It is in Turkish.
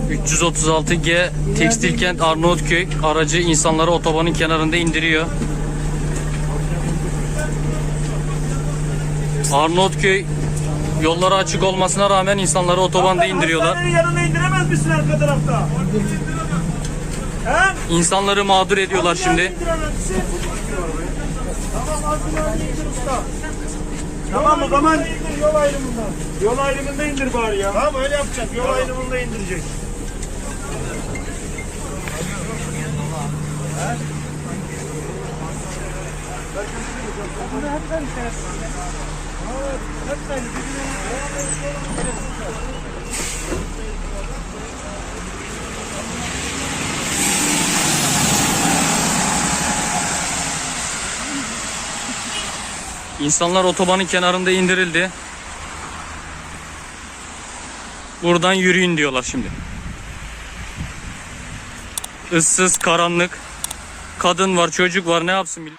336G Tekstilkent Arnavutköy aracı insanları otobanın kenarında indiriyor. Arnavutköy yolları açık olmasına rağmen insanları otobanda indiriyorlar. Hastanenin yanına indiremez misin arka tarafta? He? İnsanları mağdur ediyorlar şimdi. Tamam, hastaneyi indir usta. Tamam, o zaman indir yol ayrımında. Yol ayrımında indir bari ya. Tamam, öyle yapacak. Yol ayrımında indirecek. İnsanlar otobanın kenarında indirildi. Buradan yürüyün diyorlar şimdi. Issız, karanlık. Kadın var, çocuk var, ne yapsın?